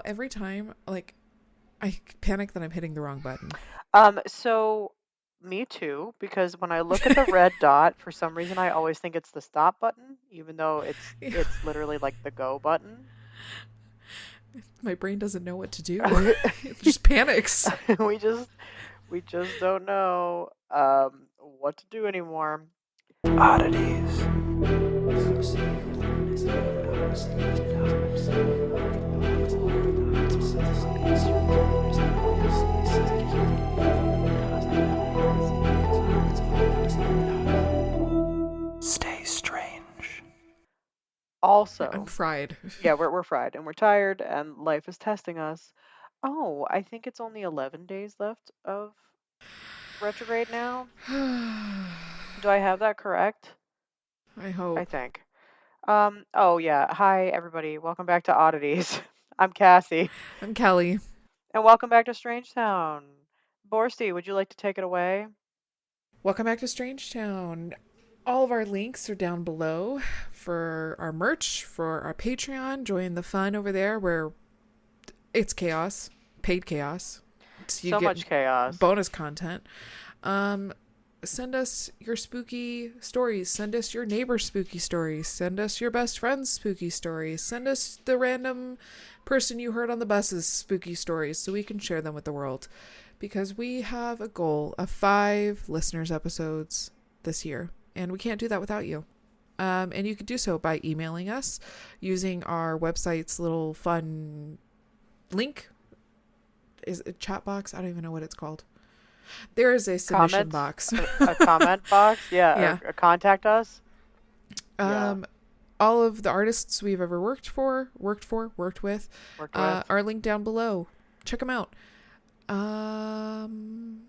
Every time, like, I panic that I'm hitting the wrong button. So me too, because when I look at the red dot, for some reason I always think it's the stop button, even though it's literally like the go button. My brain doesn't know what to do. It just panics. We just we just don't know what to do anymore. Oddities. Stay strange. I'm Also, fried. yeah, we're fried and we're tired and life is testing us. Oh, I think it's only 11 days left of retrograde now. Do I have that correct? I I hope. think. Oh yeah. Hi everybody. Welcome back to Oddities. I'm Cassie. I'm Kelly. And welcome back to Strange Town. Borsty, would you like to take it away? Welcome back to Strange Town. All of our links are down below for our merch, for our Patreon. Join the fun over there where it's chaos, paid chaos. So you So get much chaos. bonus content. Um, Send us your spooky stories. Send us your neighbor's spooky stories. Send us your best friend's spooky stories. Send us the random person you heard on the bus's spooky stories so we can share them with the world. Because we have a goal of 5 listeners episodes this year, and we can't do that without you. And you could do so by emailing us using our website's little fun link. Is it chat box? I don't even know what it's called. There is a submission Comments? box. A comment box? Yeah, Yeah. or contact us? Yeah, Um, all of the artists we've ever worked with, worked with. are linked down below. Check them out. Um,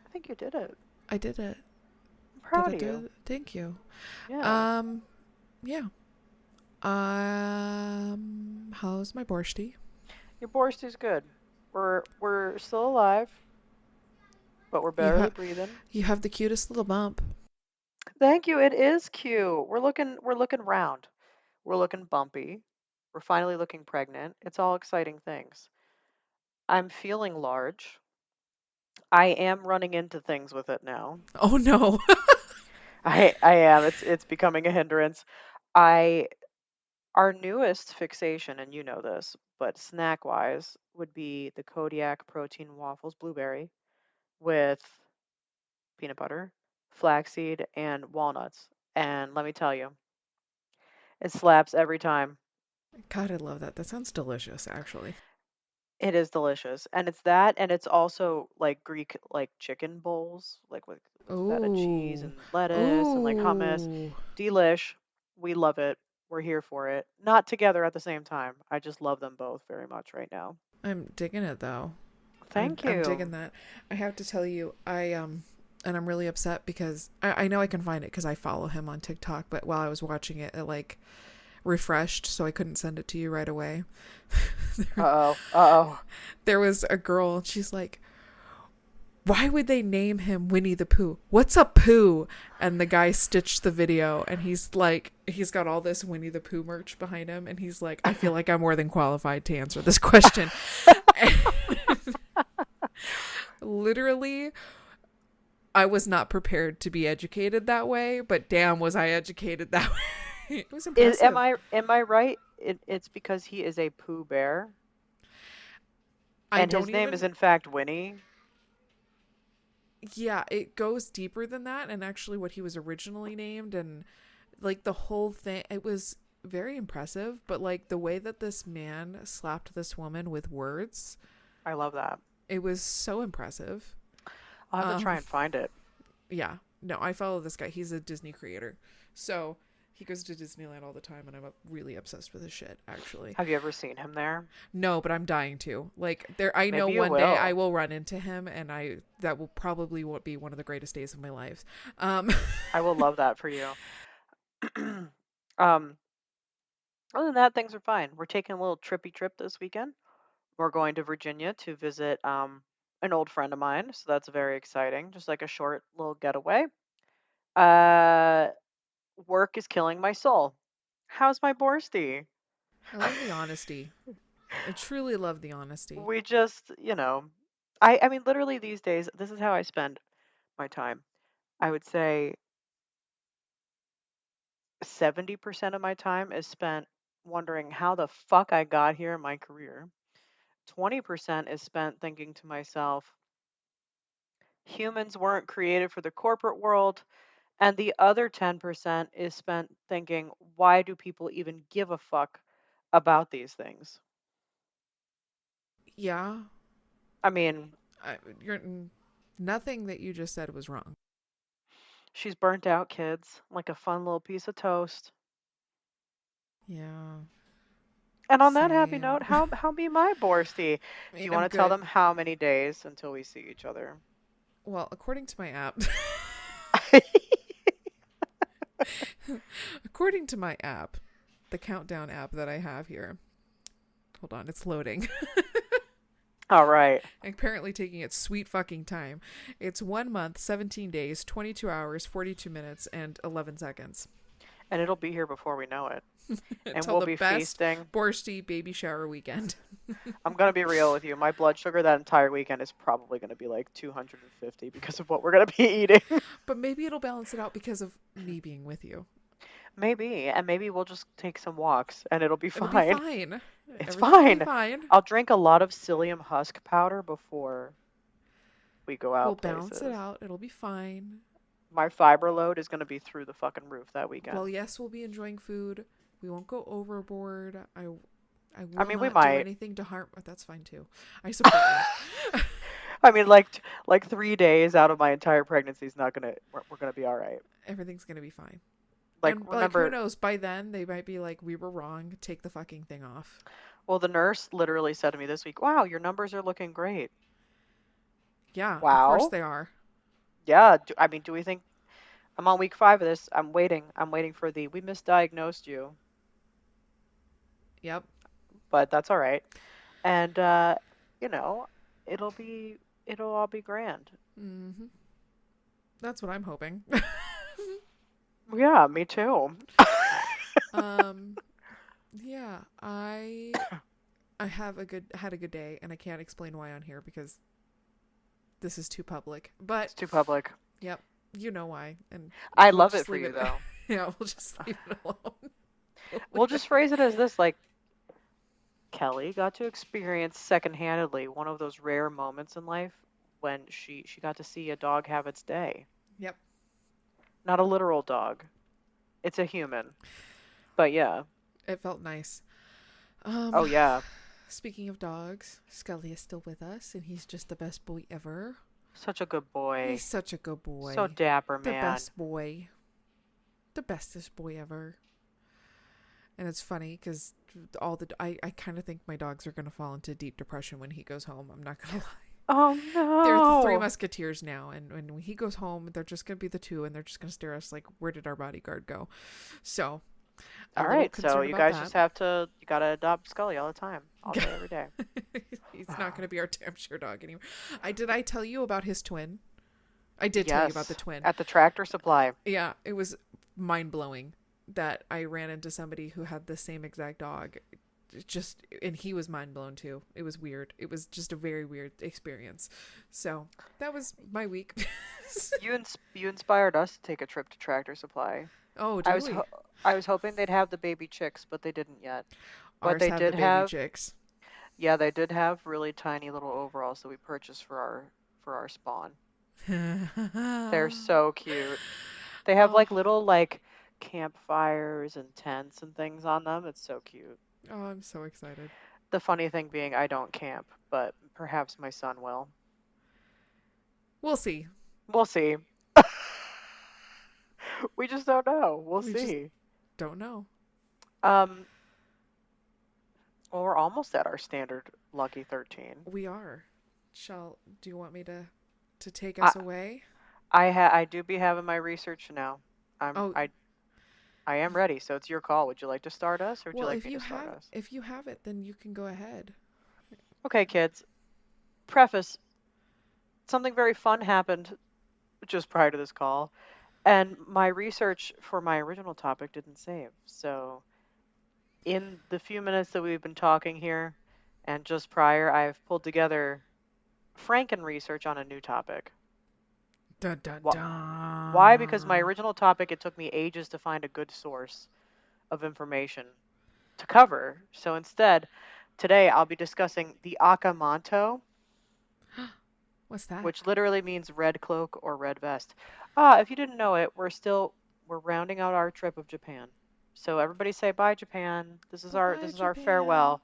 I think you did it. I did it. I'm Did proud I of do you. it? Thank you. Yeah. Um, yeah. How's my borsty? Your Borsty's good. We're still alive, but we're You barely have breathing. you have the cutest little bump. Thank you. It is cute. We're looking round. We're looking bumpy. We're finally looking pregnant. It's all exciting things. I'm feeling large. I am running into things with it now. Oh no. I am. It's becoming a hindrance. I Our newest fixation, and you know this, but snack wise, would be the Kodiak protein waffles blueberry with peanut butter, flaxseed, and walnuts. And let me tell you, it slaps every time. God, I love that. That sounds delicious, actually. It is delicious. And it's that, and it's also like Greek like chicken bowls, like with feta cheese Ooh. and lettuce and like hummus. Ooh. Delish. We love it. We're here for it. Not together at the same time. I just love them both very much right now. I'm digging it though. Thank I'm digging you. that. I have to tell you, and I'm really upset because I know I can find it because I follow him on TikTok, but while I was watching it, it like refreshed, so I couldn't send it to you right away. Uh-oh. Uh-oh. There was a girl, and she's like, why would they name him Winnie the Pooh? What's a poo? And the guy stitched the video, and he's got all this Winnie the Pooh merch behind him, and he's like, I feel like I'm more than qualified to answer this question. Literally, I was not prepared to be educated that way, but damn, was I educated that way. It was Is am impressive. I am I right? It's because he is a Pooh Bear I and don't his name is even. in fact Winnie. Yeah, it goes deeper than that, and actually, what he was originally named, and like the whole thing, it was very impressive. But like the way that this man slapped this woman with words, I love that. it was so impressive. I'll have to try Um, and find it. yeah, no, I follow this guy. He's a Disney creator, so he goes to Disneyland all the time, and I'm really obsessed with his shit. Actually, Have you ever seen him there? no, but I'm dying to. Like there, I know Maybe you one day I will. will run into him, and I that will probably be one of the greatest days of my life. Um, I will love that for you. um, Other than that, things are fine. We're taking a little trippy trip this weekend. We're going to Virginia to visit an old friend of mine, so that's very exciting. Just like a short little getaway. Uh, Work is killing my soul. How's my Borsty? I love the honesty. I truly love the honesty. We just, I mean, literally these days, this is how I spend my time. I would say 70% of my time is spent wondering how the fuck I got here in my career. 20% is spent thinking to myself, humans weren't created for the corporate world. And the other 10% is spent thinking, why do people even give a fuck about these things? Yeah, I mean, you're nothing that you just said was wrong. she's burnt out, kids, like a fun little piece of toast. Yeah, And on that happy same. note, how be my Borsty? I Do mean, you I'm want to tell good. them how many days until we see each other? Well, according to my app, according to my app, the countdown app that I have here. Hold on, it's loading. All right. Apparently taking its sweet fucking time. It's 1 month, 17 days, 22 hours, 42 minutes, and 11 seconds. And it'll be here before we know it. And Until we'll the be best feasting. borsty baby shower weekend. I'm going to be real with you. My blood sugar that entire weekend is probably going to be like 250 because of what we're going to be eating. But maybe it'll balance it out because of me being with you. Maybe. And maybe we'll just take some walks and it'll be It'll be fine. fine. It's Everything will be fine. fine. I'll drink a lot of psyllium husk powder before we go We'll out balance it places. out. It'll be fine. My fiber load is going to be through the fucking roof that weekend. Well, yes, we'll be enjoying food. We won't go overboard. I I will mean, we not do might. anything to harm. That's fine too. I support you. I mean, like 3 days out of my entire pregnancy is not gonna. We're gonna be all right. Everything's gonna be fine. Like And like, who remember, knows? By then, they might be like, "We were wrong. Take the fucking thing off." well, the nurse literally said to me this week, "Wow, your numbers are looking great." Yeah, of course Wow. they are. Yeah. I mean, do we think I'm on week 5 of this? I'm waiting. I'm waiting for the we misdiagnosed you, Yep. but that's all right. And you know, it'll be it'll all be grand. Mm-hmm. That's what I'm hoping. Yeah, me too. um. Yeah, I had a good day, and I can't explain why on here because this is too public. But It's too public. yep, you know why, and I we'll love it just for leave you it. though. Yeah, we'll just leave it alone. We'll just phrase it as this, like Kelly got to experience secondhandedly one of those rare moments in life when she got to see a dog have its day. Yep. Not a literal dog. It's a human. But yeah. It felt nice. Oh Um, yeah. Speaking of dogs, Scully is still with us, and he's just the best boy ever. Such a good He's boy. such a good boy. So dapper, The man. best boy. The bestest boy ever. And it's funny because I kind of think my dogs are going to fall into deep depression when he goes home. I'm not going to lie. Oh They're the three no. musketeers now, and when he goes home, they're just going to be the two, and they're just going to stare at us like, where did our bodyguard go? So, a All little right, so concerned you about guys just have to you gotta adopt Scully all the time. All day, every day. that. He's not going to be our timeshare dog anymore. Did I tell you about his twin? I did tell you about the Yes. twin. At the Tractor Supply. Yeah, it was mind blowing that I ran into somebody who had the same exact dog. And he was mind blown too. It was weird. It was just a very weird experience. So that was my week. You inspired us to take a trip to Tractor Supply. Oh, I did was we? I was hoping they'd have the baby chicks, but they didn't yet. But Ours they had the did baby have, chicks. yeah, they did have really tiny little overalls that we purchased for our spawn. They're so cute. They have Oh, like little like campfires and tents and things on them. It's so cute. oh, I'm so excited. The funny thing being I don't camp, but perhaps my son will. We'll see. We'll see. We just don't know. We'll We just see. don't know. Um, well, we're almost at our standard Lucky 13. We are. Do you want me to take I us away? I do be having my research now. I'm Oh, I am ready, so it's your call. Would you like to start us or would you well, like me to start us? if you have it, then you can go ahead. Okay, kids. Preface, something very fun happened just prior to this call, and my research for my original topic didn't save. So, in the few minutes that we've been talking here, And just prior, I've pulled together Franken research on a new topic. Dun dun Wh- Why? Because my dun. original topic, it took me ages to find a good source of information to cover. So instead, today I'll be discussing the Aka Manto, What's that? which literally means red cloak or red vest. If you didn't know it, we're rounding out our trip of Japan. So everybody say bye, Japan. Bye bye, This is our Japan. farewell.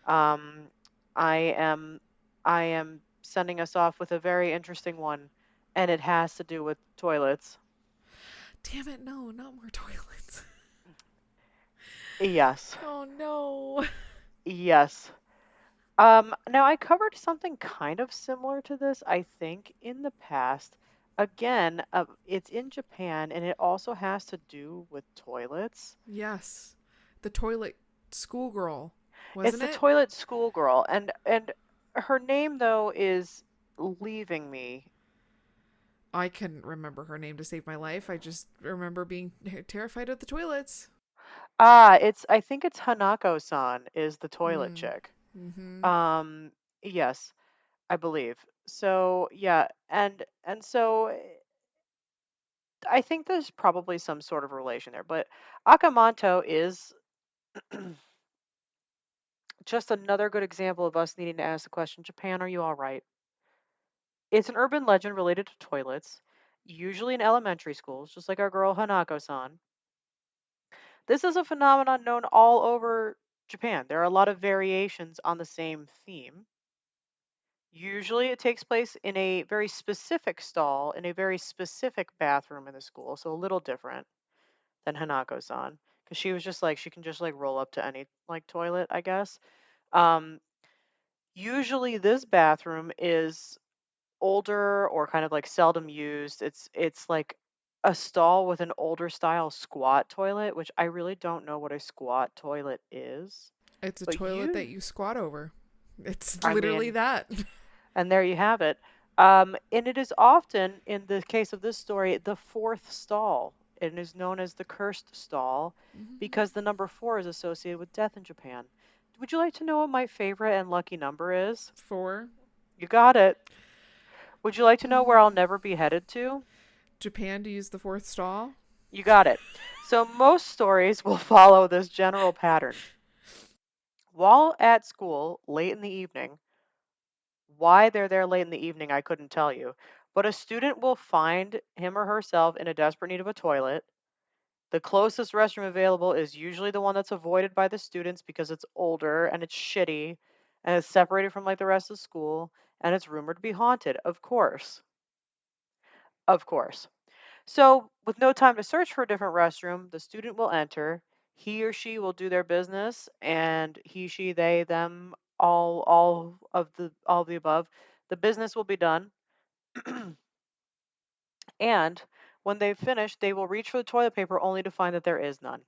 Um, I am I am sending us off with a very interesting one, and it has to do with toilets. Damn it, no, not more toilets. Yes, Oh no. yes. Now I covered something kind of similar to this, I think, in the past. Again, it's in Japan, and it also has to do with toilets. Yes. The toilet schoolgirl, It's wasn't the it? toilet schoolgirl, and her name though is leaving me. I couldn't remember her name to save my life. I just remember being terrified of the toilets. I think it's Hanako-san is the toilet Mm. chick. Mm-hmm. Um, yes, I believe. So yeah, and so I think there's probably some sort of relation there, but Aka Manto is just another good example of us needing to ask the question, Japan, are you all right? It's an urban legend related to toilets, usually in elementary schools, just like our girl Hanako-san. This is a phenomenon known all over Japan. There are a lot of variations on the same theme. Usually it takes place in a very specific stall in a very specific bathroom in the school, so a little different than Hanako-san because she was just like she can just like roll up to any like toilet, I guess. Um, Usually this bathroom is older or kind of like seldom used. It's like a stall with an older style squat toilet, which I really don't know what a squat toilet is. It's a But toilet that you squat over. It's I literally mean, that. and there you have it. And it is often, in the case of this story, the fourth stall. It is known as the cursed stall Mm-hmm. because the number four is associated with death in Japan. Would you like to know what my favorite and lucky number is? 4. You got it. Would you like to know where I'll never be headed to? Japan to use the fourth stall. You got it. So most stories will follow this general pattern. While at school late in the evening, why they're there late in the evening, I couldn't tell you. But a student will find him or herself in a desperate need of a toilet. The closest restroom available is usually the one that's avoided by the students because it's older and it's shitty and it's separated from like the rest of school and it's rumored to be haunted. Of course. Of course. So, with no time to search for a different restroom, the student will enter. He or she will do their business, and he, she, they, them, all of the above. The business will be done, and when they've finished, they will reach for the toilet paper only to find that there is none.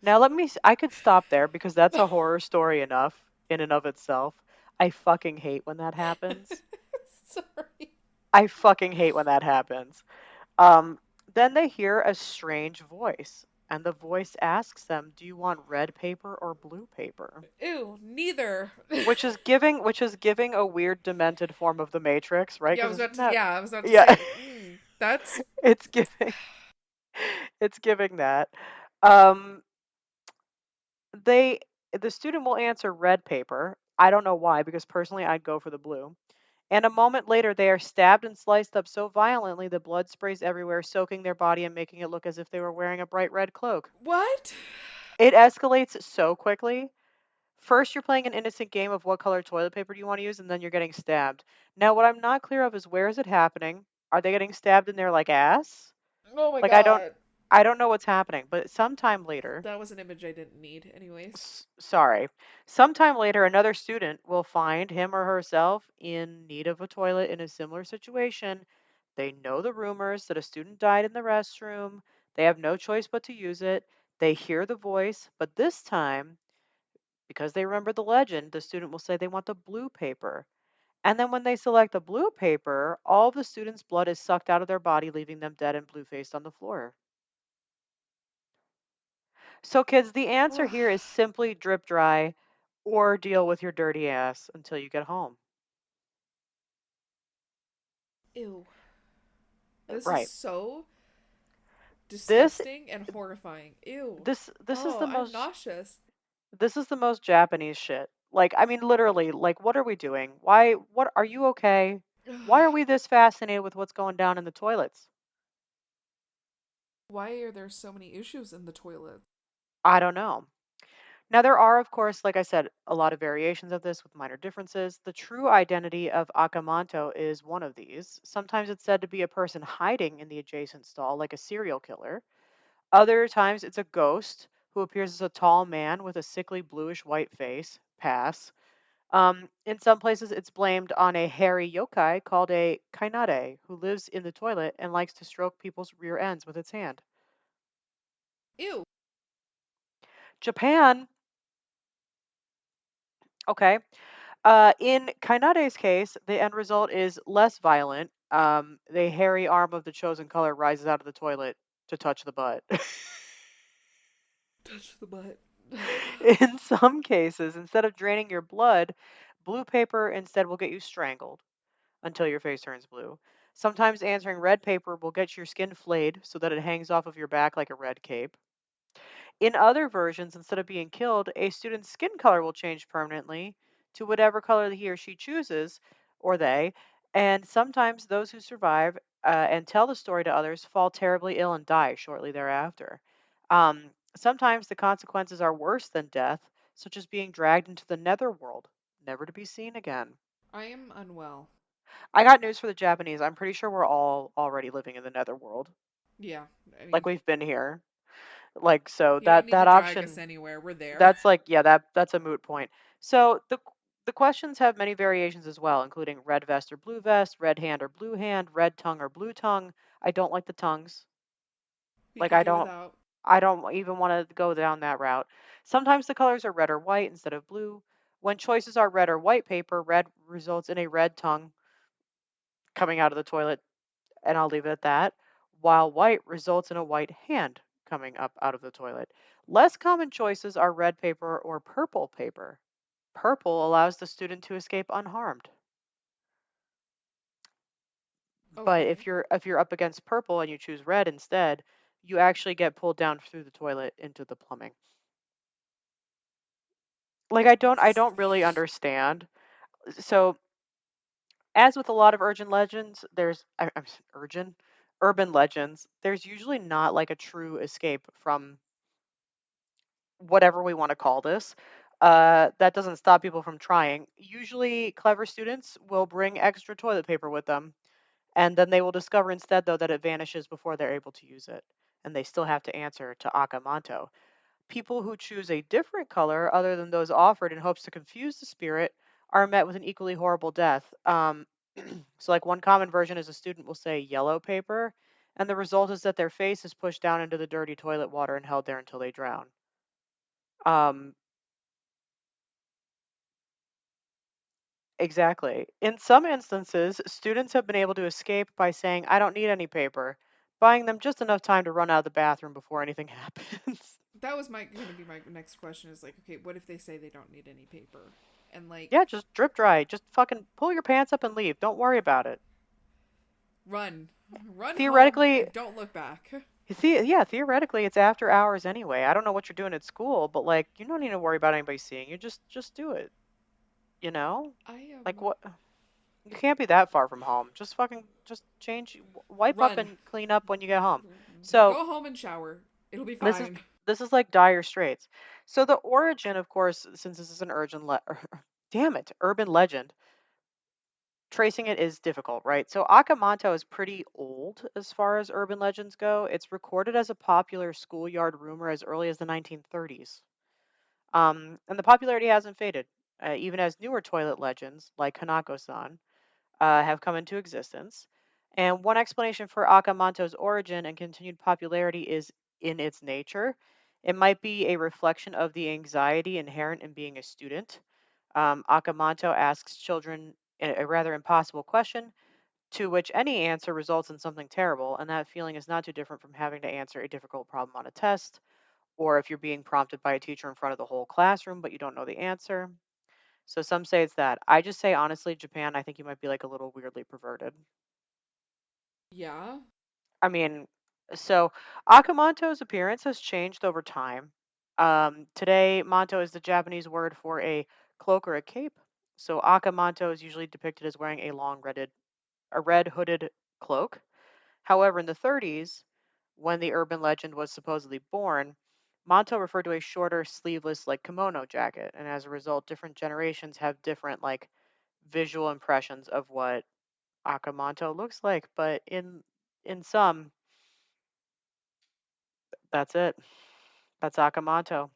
Now, I could stop there because that's a horror story enough in and of itself. I fucking hate when that happens. Sorry. I fucking hate when that happens. Um, then they hear a strange voice, and the voice asks them, "Do you want red paper or blue paper?" Ew, neither. Which is giving a weird demented form of the Matrix, right? Yeah, I Because was about isn't to. that Yeah, I was about to yeah, say. That's. it's giving it's giving that. Um, they the student will answer red paper. I don't know why, because personally I'd go for the blue. And a moment later, they are stabbed and sliced up so violently the blood sprays everywhere, soaking their body and making it look as if they were wearing a bright red cloak. What? It escalates so quickly. First, you're playing an innocent game of what color toilet paper do you want to use, and then you're getting stabbed. Now, what I'm not clear of is where is it happening? Are they getting stabbed in their like ass? Oh my Like I don't, god. I don't know what's happening. But sometime later, That was an image I didn't need, anyways. sorry, sometime later, another student will find him or herself in need of a toilet in a similar situation. They know the rumors that a student died in the restroom. They have no choice but to use it. They hear the voice, but this time because they remember the legend, the student will say they want the blue paper. And then when they select the blue paper, all the students' blood is sucked out of their body, leaving them dead and blue faced on the floor. So, kids, the answer here is simply drip dry. or deal with your dirty ass until you get home. Ew. This is Right. so This disgusting and horrifying. Ew. this is Oh, the I'm most nauseous. this is the most Japanese shit. Like, I mean, literally, like, what are we doing? Why? What are you okay? Why are we this fascinated with what's going down in the toilets? Why are there so many issues in the toilet? I don't know. Now, there are, of course, like I said, a lot of variations of this with minor differences. The true identity of Aka Manto is one of these. Sometimes it's said to be a person hiding in the adjacent stall, like a serial killer. Other times it's a ghost who appears as a tall man with a sickly bluish white face. Pass. In some places, it's blamed on a hairy yokai called a kainade, who lives in the toilet and likes to stroke people's rear ends with its hand. Ew. Japan, okay. In Kainade's case, the end result is less violent. The hairy arm of the chosen color rises out of the toilet to touch the butt. Touch the butt. In some cases, instead of draining your blood, blue paper instead will get you strangled until your face turns blue. Sometimes answering red paper will get your skin flayed so that it hangs off of your back like a red cape. In other versions, instead of being killed, a student's skin color will change permanently to whatever color he or she chooses, or they. And sometimes those who survive and tell the story to others fall terribly ill and die shortly thereafter. Sometimes the consequences are worse than death, such as being dragged into the netherworld, never to be seen again. I am unwell. I got news for the Japanese. I'm pretty sure we're all already living in the netherworld. Yeah, I Like mean, we've been here. Like so you don't need to that drag us option anywhere. We're there. that's like yeah, that's a moot point. So the questions have many variations as well, including red vest or blue vest, red hand or blue hand, red tongue or blue tongue. I don't like the tongues. We Like could do without. I don't even want to go down that route. Sometimes the colors are red or white instead of blue. When choices are red or white paper, red results in a red tongue coming out of the toilet, and I'll leave it at that, while white results in a white hand coming up out of the toilet. Less common choices are red paper or purple paper. Purple allows the student to escape unharmed. But Okay. if you're up against purple and you choose red instead, you actually get pulled down through the toilet into the plumbing. Like I This- don't really understand. So as with a lot of urban legends, urban legends, there's usually not like a true escape from whatever we want to call this. That doesn't stop people from trying. Usually, clever students will bring extra toilet paper with them, and then they will discover instead, though, that it vanishes before they're able to use it, and they still have to answer to Aka Manto. People who choose a different color other than those offered in hopes to confuse the spirit are met with an equally horrible death. So, like one common version is a student will say yellow paper, and the result is that their face is pushed down into the dirty toilet water and held there until they drown. Um, Exactly. In some instances, students have been able to escape by saying, I don't need any paper, buying them just enough time to run out of the bathroom before anything happens. that was my gonna be my next question. Is like, okay, what if they say they don't need any paper, and Yeah, like, just drip dry. Just fucking pull your pants up and leave. Don't worry about it. run, run home, Theoretically, and don't look back. yeah, theoretically, it's after hours anyway. I don't know what you're doing at school, but like, you don't need to worry about anybody seeing you. Just do it. You know? I Like am what? You can't be that far from home. Just fucking just change, wipe up run. and clean up when you get home. So Go home and shower. It'll be This is fine. this is like dire straits. So the origin, of course, since this is an damn it, urban legend, tracing it is difficult, right? So Akamanto is pretty old as far as urban legends go. It's recorded as a popular schoolyard rumor as early as the 1930s. And the popularity hasn't faded, even as newer toilet legends like Hanako-san have come into existence. And one explanation for Akamanto's origin and continued popularity is in its nature. It might be a reflection of the anxiety inherent in being a student. Akamanto asks children a rather impossible question to which any answer results in something terrible, and that feeling is not too different from having to answer a difficult problem on a test or if you're being prompted by a teacher in front of the whole classroom, but you don't know the answer. So some say it's that. I just say, honestly, Japan, I think you might be like a little weirdly perverted. Yeah. I mean, so Aka Manto's appearance has changed over time. Today, manto is the Japanese word for a cloak or a cape. So Aka Manto is usually depicted as wearing a red hooded cloak. However, in the 30s, when the urban legend was supposedly born, manto referred to a shorter, sleeveless, like kimono jacket, and as a result, different generations have different like visual impressions of what Aka Manto looks like. But in some, that's it. That's Aka Manto,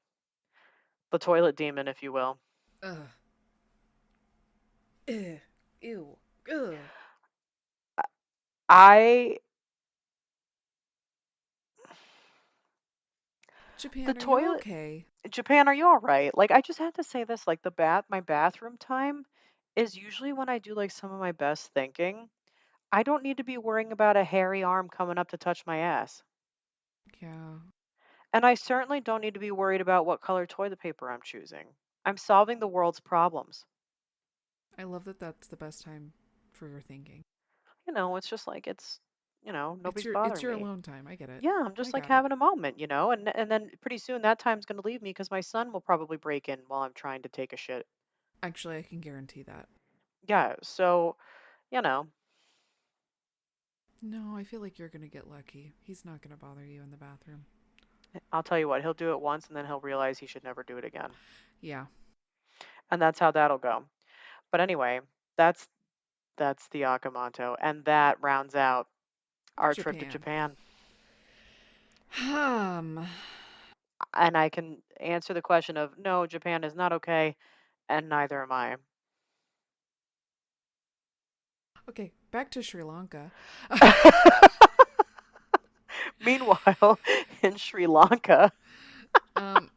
the toilet demon, if you will. Ugh. Ugh. Ew. Ugh. I the Japan, are you toilet okay? Japan, are you all right? Like I just have to say this, like my bathroom time is usually when I do like some of my best thinking. I don't need to be worrying about a hairy arm coming up to touch my ass. Yeah. And I certainly don't need to be worried about what color toilet paper I'm choosing. I'm solving the world's problems. I love that that's the best time for your thinking. It's just like nobody's It's bothering your me. alone time. I get it. Yeah, I'm I just like got it. having a moment, and then pretty soon that time's going to leave me because my son will probably break in while I'm trying to take a shit. Actually, I can guarantee that. Yeah, so, you know, No, I feel like you're gonna get lucky. He's not gonna bother you in the bathroom. I'll tell you what, he'll do it once and then he'll realize he should never do it again. Yeah. And that's how that'll go. But anyway, that's that's the Akamanto, and that rounds out our trip to Japan. Japan. Um. And I can answer the question of no, Japan is not okay, and neither am I. Okay, back to Sri Lanka. Meanwhile, in Sri Lanka, um,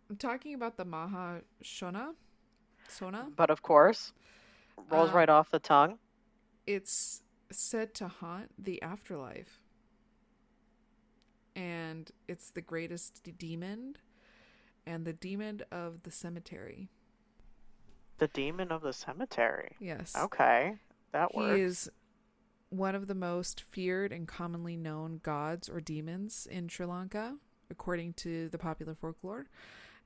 I'm talking about the Maha Sona. Sona. but of course, rolls Um, right off the tongue. it's said to haunt the afterlife, and it's the greatest demon and the demon of the cemetery. The demon of the cemetery. Yes, Okay, that he works. is one of the most feared and commonly known gods or demons in Sri Lanka, according to the popular folklore.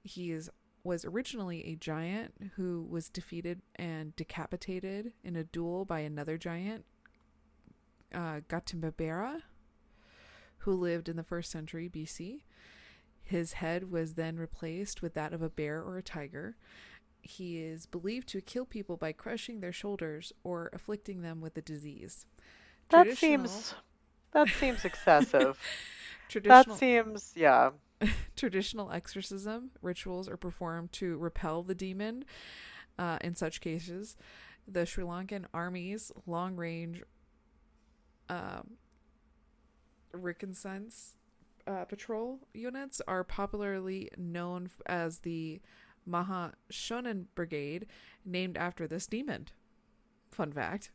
He was originally a giant who was defeated and decapitated in a duel by another giant, Gautama, who lived in the 1st century BC. His head was then replaced with that of a bear or a tiger. He is believed to kill people by crushing their shoulders or afflicting them with a disease. That Traditional seems that seems excessive. That traditional seems, yeah. traditional exorcism rituals are performed to repel the demon. In such cases, the Sri Lankan army's long-range reconnaissance patrol units are popularly known as the Maha Sona Brigade, named after this demon. Fun fact.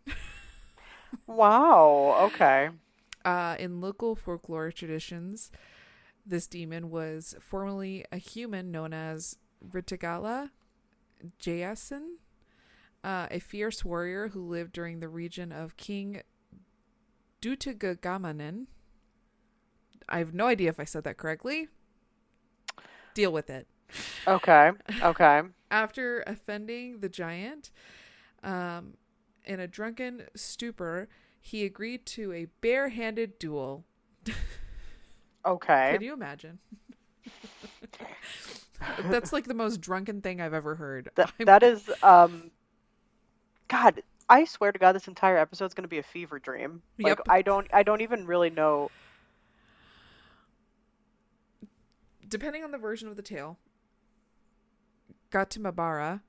Wow, okay. In local folklore traditions, this demon was formerly a human known as Ritigala Jayasin, a fierce warrior who lived during the region of King Dutagamanen. I have no idea if I said that correctly. Deal with it. Okay. Okay. After offending the giant in a drunken stupor, he agreed to a barehanded duel. Okay. Can you imagine? That's like the most drunken thing I've ever heard. That is God, I swear to God this entire episode's going to be a fever dream. Like Yep. I don't even really know. Depending on the version of the tale, Gautama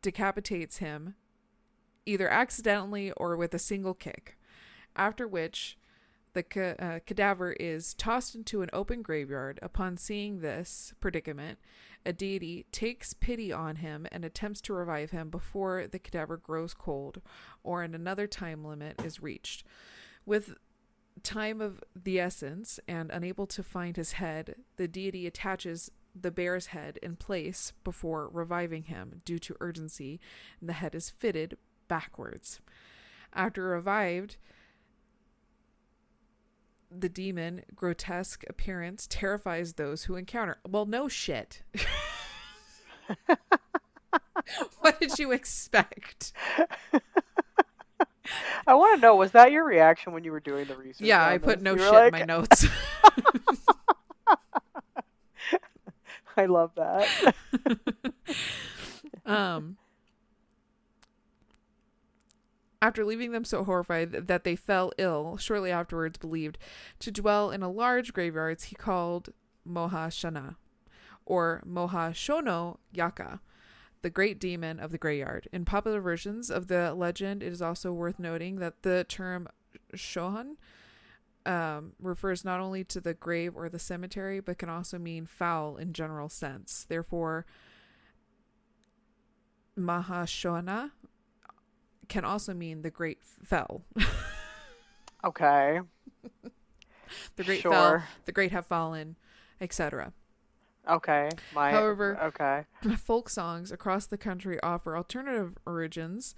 decapitates him either accidentally or with a single kick, after which the cadaver is tossed into an open graveyard. Upon seeing this predicament, a deity takes pity on him and attempts to revive him before the cadaver grows cold or in another time limit is reached. With time of the essence and unable to find his head, the deity attaches the bear's head in place before reviving him due to urgency, and the head is fitted backwards. After revived, the demon grotesque appearance terrifies those who encounter. Well, no shit. What did you expect? I want to know, was that your reaction when you were doing the research? Yeah, on I put this? no You were shit in my notes. I love that. After leaving them so horrified that they fell ill, shortly afterwards believed to dwell in a large graveyards he called Maha Sona, or Maha Shono Yaka, the great demon of the graveyard. In popular versions of the legend, it is also worth noting that the term Shohan refers not only to the grave or the cemetery, but can also mean foul in general sense. Therefore, Maha Sona can also mean the great fell. Okay. The great Sure. fell, the great have fallen, etc. Okay. However, okay. folk songs across the country offer alternative origins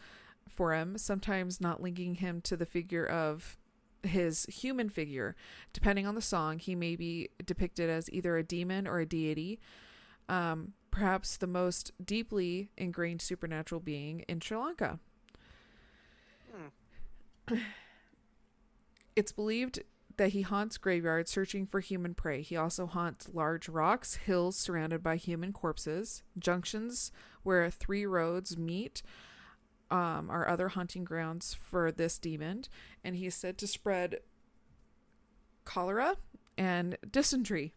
for him, sometimes not linking him to the figure of his human figure. Depending on the song, he may be depicted as either a demon or a deity, perhaps the most deeply ingrained supernatural being in Sri Lanka. It's believed that he haunts graveyards searching for human prey. He also haunts large rocks, hills surrounded by human corpses, junctions where 3 roads meet are other hunting grounds for this demon, and he is said to spread cholera and dysentery.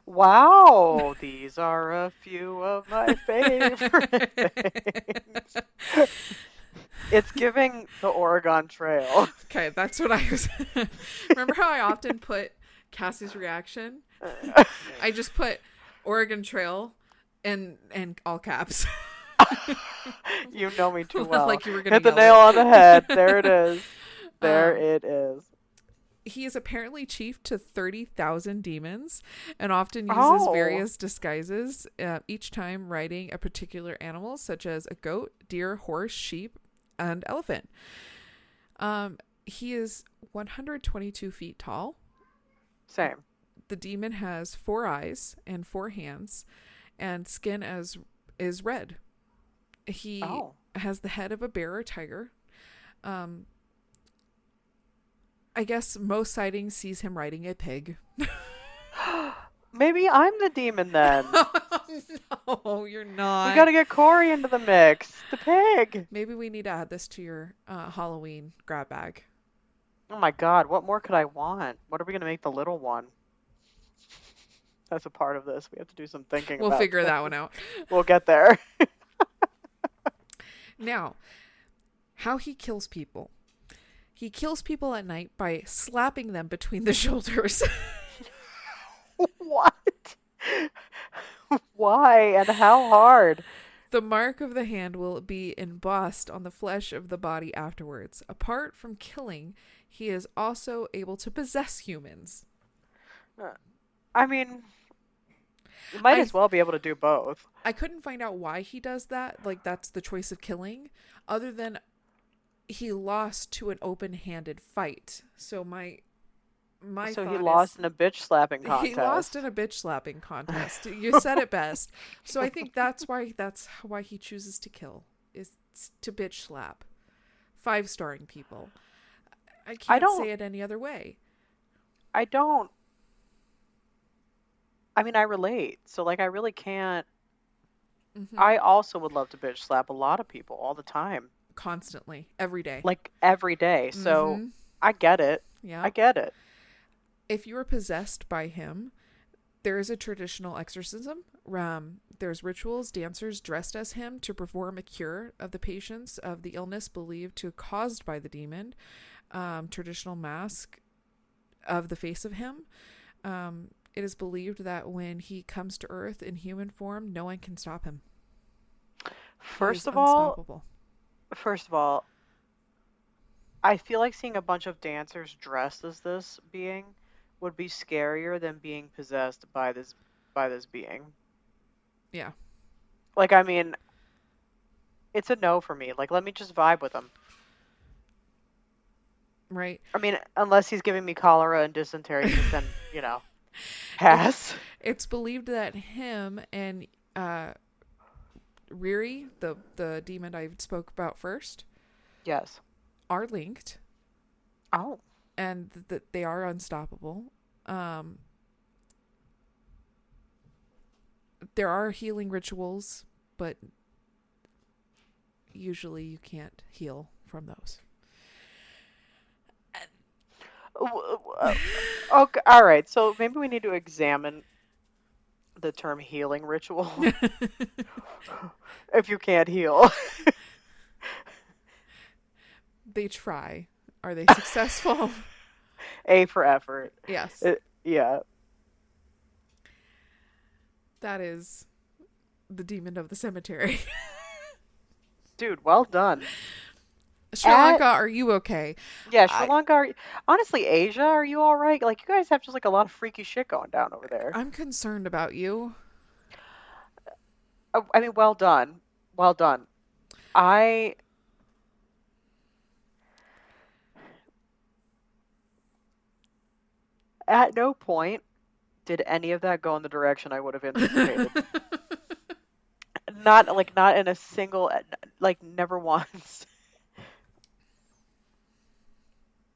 Wow, these are a few of my favorite things. It's giving the Oregon Trail. Okay, that's what I was... Remember how I often put Cassie's reaction? I just put Oregon Trail in all caps. You know me too well. Like you were gonna hit the yell nail it. on the head. There it is. There it is. He is apparently chief to 30,000 demons and often uses various disguises, each time riding a particular animal, such as a goat, deer, horse, sheep, and elephant. He is 122 feet tall. Same. The demon has 4 eyes and 4 hands, and skin is red. He has the head of a bear or tiger. I guess most sightings sees him riding a pig. Maybe I'm the demon then. No, you're not. We gotta get Corey into the mix. The pig. Maybe we need to add this to your Halloween grab bag. Oh my god, what more could I want? What are we gonna make the little one? That's a part of this. We have to do some thinking We'll about figure this. that one out. We'll get there. Now, how he kills people. He kills people at night by slapping them between the shoulders. What? Why and how hard? The mark of the hand will be embossed on the flesh of the body afterwards. Apart from killing, he is also able to possess humans. I mean, you might as well be able to do both. I couldn't find out why he does that. Like, that's the choice of killing. Other than he lost to an open-handed fight. So my So thought he is, lost in a bitch slapping contest. He lost in a bitch slapping contest. You said it best. So I think that's why he chooses to kill, is to bitch slap. 5-starring people. I can't say it any other way. I mean, I relate. So like I really can't. Mm-hmm. I also would love to bitch slap a lot of people all the time. Constantly. Every day. Like every day. So I get it. Yeah. I get it. If you are possessed by him, there is a traditional exorcism. There's rituals, dancers dressed as him to perform a cure of the patients of the illness believed to caused by the demon. Traditional mask of the face of him. It is believed that when he comes to Earth in human form, no one can stop him. First of all, I feel like seeing a bunch of dancers dressed as this being would be scarier than being possessed by this being. Yeah. Like, I mean, it's a no for me. Like, let me just vibe with him. Right. I mean, unless he's giving me cholera and dysentery, but then, pass. It's believed that him and Riri, the demon I spoke about first, Yes. are linked, Oh. and that they are unstoppable. There are healing rituals, but usually you can't heal from those. Okay, all right. So maybe we need to examine the term healing ritual if you can't heal. They try. Are they successful? A for effort. Yes. Yeah. That is the demon of the cemetery. Dude, well done. Sri Lanka, are you okay? Yeah, Sri Lanka. Honestly, Asia, are you all right? Like, you guys have just like a lot of freaky shit going down over there. I'm concerned about you. I mean, well done. Well done. At no point did any of that go in the direction I would have anticipated. Not in a single, like, never once.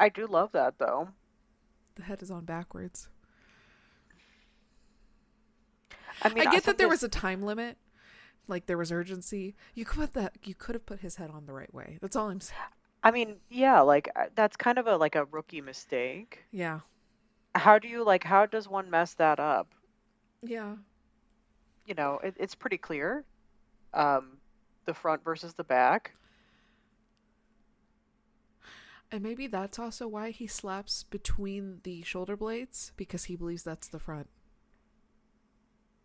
I do love that, though. The head is on backwards. I mean, I get that there was a time limit. Like, there was urgency. You could have put his head on the right way. That's all I'm saying. I mean, yeah, like, that's kind of a rookie mistake. Yeah. How does one mess that up? Yeah. It's pretty clear. The front versus the back. And maybe that's also why he slaps between the shoulder blades, because he believes that's the front.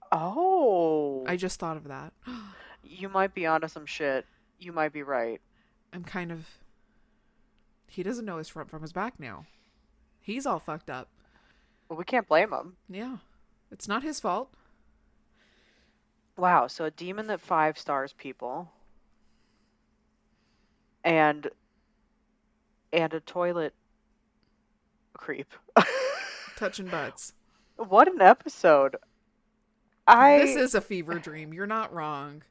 Oh. I just thought of that. You might be onto some shit. You might be right. He doesn't know his front from his back now. He's all fucked up. Well, we can't blame him. Yeah. It's not his fault. Wow, so a demon that 5 stars people. And a toilet creep. Touching butts. What an episode. This is a fever dream. You're not wrong.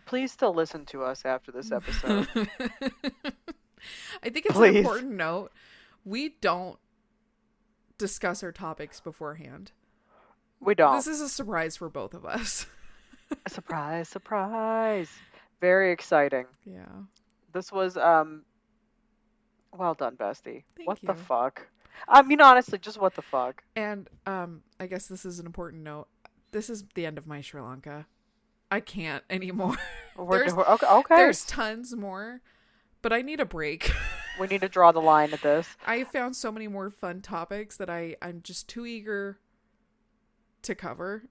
Please still listen to us after this episode. I think it's an important note. We don't discuss our topics beforehand. We don't. This is a surprise for both of us. Surprise, surprise. Very exciting. Yeah. This was well done, bestie. Thank you. The fuck? I mean, honestly, just what the fuck? And I guess this is an important note. This is the end of my Sri Lanka. I can't anymore. Okay. There's tons more, but I need a break. We need to draw the line at this. I found so many more fun topics that I'm just too eager to cover.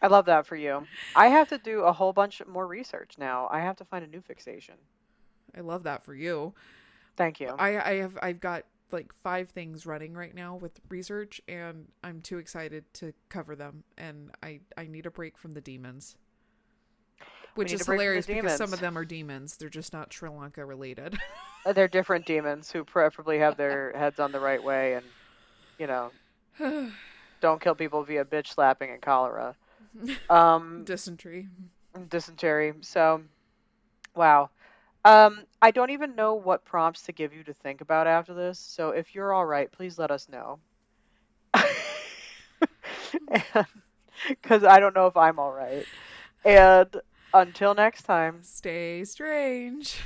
I love that for you. I have to do a whole bunch more research now. I have to find a new fixation. I love that for you. Thank you. I've got like 5 things running right now with research, and I'm too excited to cover them, and I need a break from the demons. Which is hilarious because some of them are demons. They're just not Sri Lanka related. They're different demons who preferably have their heads on the right way and, don't kill people via bitch slapping and cholera. Dysentery. So, wow. I don't even know what prompts to give you to think about after this. So if you're all right, please let us know. Because I don't know if I'm all right. And until next time, stay strange.